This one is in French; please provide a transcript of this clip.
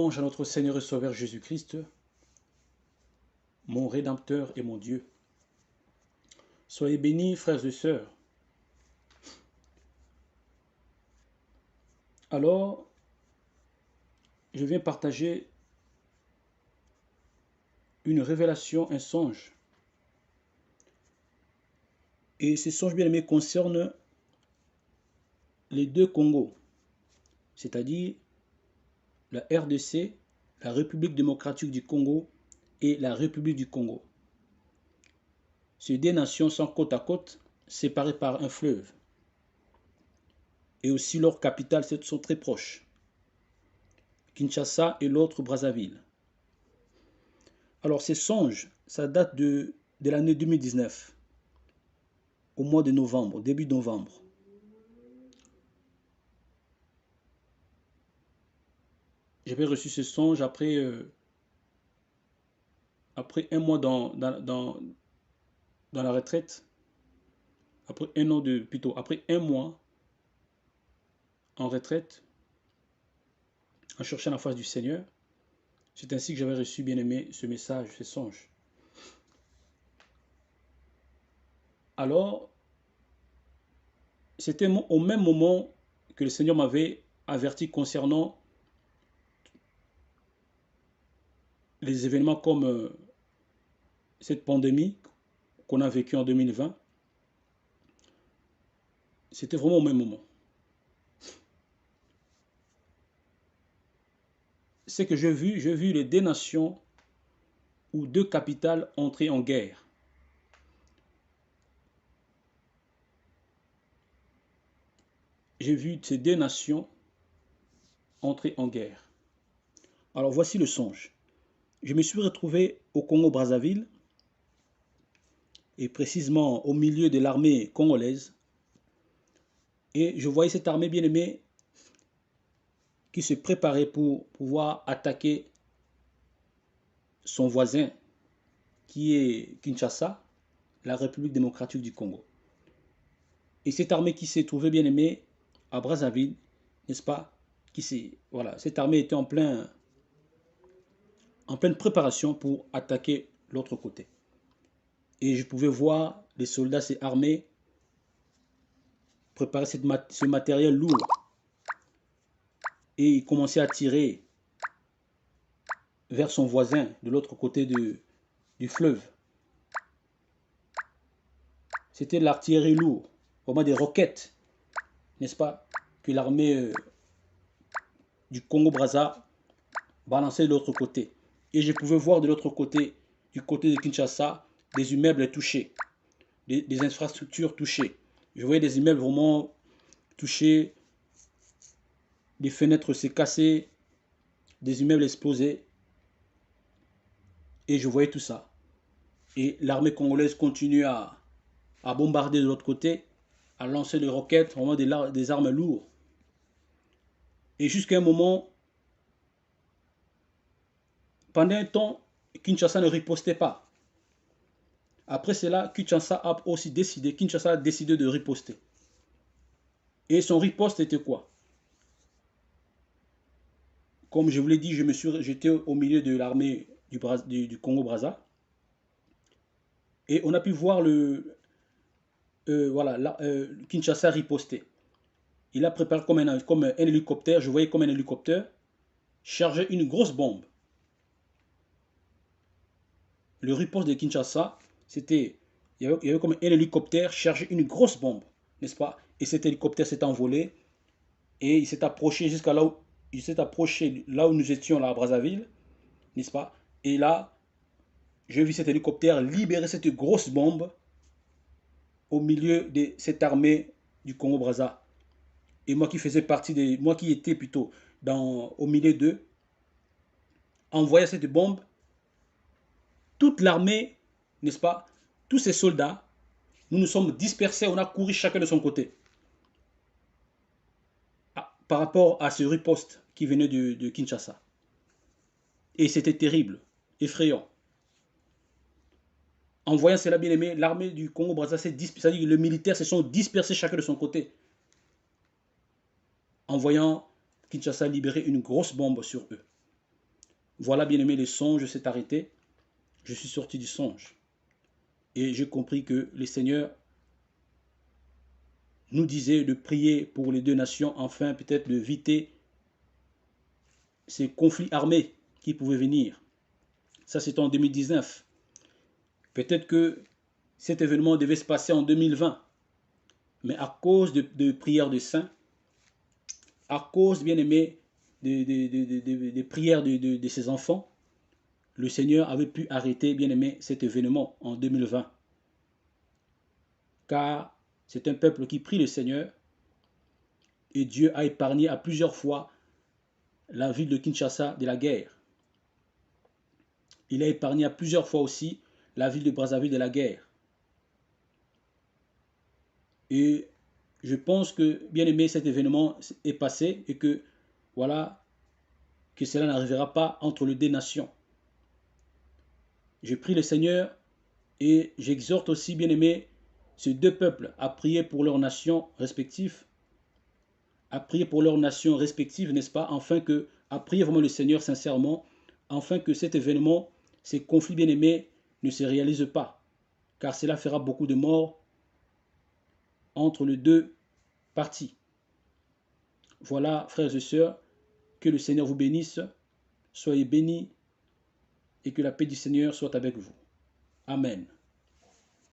louange à notre Seigneur et Sauveur Jésus-Christ, mon Rédempteur et mon Dieu. Soyez bénis, frères et sœurs. Alors, je viens partager une révélation, un songe. Et ce songe bien-aimé concerne les deux Congos, c'est-à-dire la RDC, la République démocratique du Congo et la République du Congo. Ces deux nations sont côte à côte, séparées par un fleuve. Et aussi leurs capitales sont très proches. Kinshasa et l'autre Brazzaville. Alors ces songes, ça date de l'année 2019, au mois de novembre, début novembre. J'avais reçu ce songe après un mois dans la retraite, après un mois en retraite, en cherchant la face du Seigneur. C'est ainsi que j'avais reçu, bien aimé, ce message, ce songe. Alors, c'était au même moment que le Seigneur m'avait averti concernant les événements comme cette pandémie qu'on a vécue en 2020. C'était vraiment au même moment. C'est que j'ai vu les deux nations ou deux capitales entrer en guerre. J'ai vu ces deux nations entrer en guerre. Alors voici le songe. Je me suis retrouvé au Congo-Brazzaville et précisément au milieu de l'armée congolaise. Et je voyais cette armée bien-aimée qui se préparait pour pouvoir attaquer son voisin qui est Kinshasa, la République démocratique du Congo. Et cette armée qui s'est trouvée bien-aimée à Brazzaville, n'est-ce pas, voilà, cette armée était en pleine préparation pour attaquer l'autre côté. Et je pouvais voir les soldats armés préparer ce matériel lourd. Et il commençait à tirer vers son voisin de l'autre côté du fleuve. C'était l'artillerie lourde, vraiment des roquettes, n'est-ce pas, que l'armée du Congo-Brazza balançait de l'autre côté. Et je pouvais voir de l'autre côté, du côté de Kinshasa, des immeubles touchés, des infrastructures touchées. Je voyais des immeubles vraiment touchés, des fenêtres s'est cassées, des immeubles explosés. Et je voyais tout ça. Et l'armée congolaise continue à bombarder de l'autre côté, à lancer des roquettes, vraiment des armes lourdes. Et jusqu'à un moment, pendant un temps, Kinshasa ne ripostait pas. Après cela, Kinshasa a décidé de riposter. Et son riposte était quoi? Comme je vous l'ai dit, j'étais au milieu de l'armée du Congo-Brazza. Et on a pu voir Kinshasa riposter. Il a préparé comme un hélicoptère, je voyais comme un hélicoptère, charger une grosse bombe. Le riposte de Kinshasa, il y avait comme un hélicoptère chargé une grosse bombe, n'est-ce pas? Et cet hélicoptère s'est envolé et il s'est approché jusqu'à là où nous étions là à Brazzaville, n'est-ce pas? Et là, j'ai vu cet hélicoptère libérer cette grosse bombe au milieu de cette armée du Congo-Brazza. Et moi qui étais plutôt au milieu d'eux, en voyant cette bombe, toute l'armée, n'est-ce pas, tous ces soldats, nous nous sommes dispersés, on a couru chacun de son côté. Par rapport à ce riposte qui venait de Kinshasa. Et c'était terrible, effrayant. En voyant cela, bien aimé, l'armée du Congo-Brazza s'est dispersée, c'est-à-dire les militaires se sont dispersés chacun de son côté. En voyant Kinshasa libérer une grosse bombe sur eux. Voilà, bien aimé, le songe s'est arrêté. Je suis sorti du songe. Et j'ai compris que le Seigneur nous disait de prier pour les deux nations, afin peut-être d'éviter ces conflits armés qui pouvaient venir. Ça, c'était en 2019. Peut-être que cet événement devait se passer en 2020. Mais à cause de prières de saints, à cause, bien aimé, des prières de ses enfants, le Seigneur avait pu arrêter, bien aimé, cet événement en 2020. Car c'est un peuple qui prie le Seigneur et Dieu a épargné à plusieurs fois la ville de Kinshasa de la guerre. Il a épargné à plusieurs fois aussi la ville de Brazzaville de la guerre. Et je pense que, bien aimé, cet événement est passé et que, voilà, que cela n'arrivera pas entre les deux nations. Je prie le Seigneur et j'exhorte aussi, bien aimé, ces deux peuples à prier pour leurs nations respectives, n'est-ce pas, à prier vraiment le Seigneur sincèrement, afin que cet événement, ces conflits bien-aimés, ne se réalisent pas, car cela fera beaucoup de morts entre les deux parties. Voilà, frères et sœurs, que le Seigneur vous bénisse, soyez bénis et que la paix du Seigneur soit avec vous. Amen.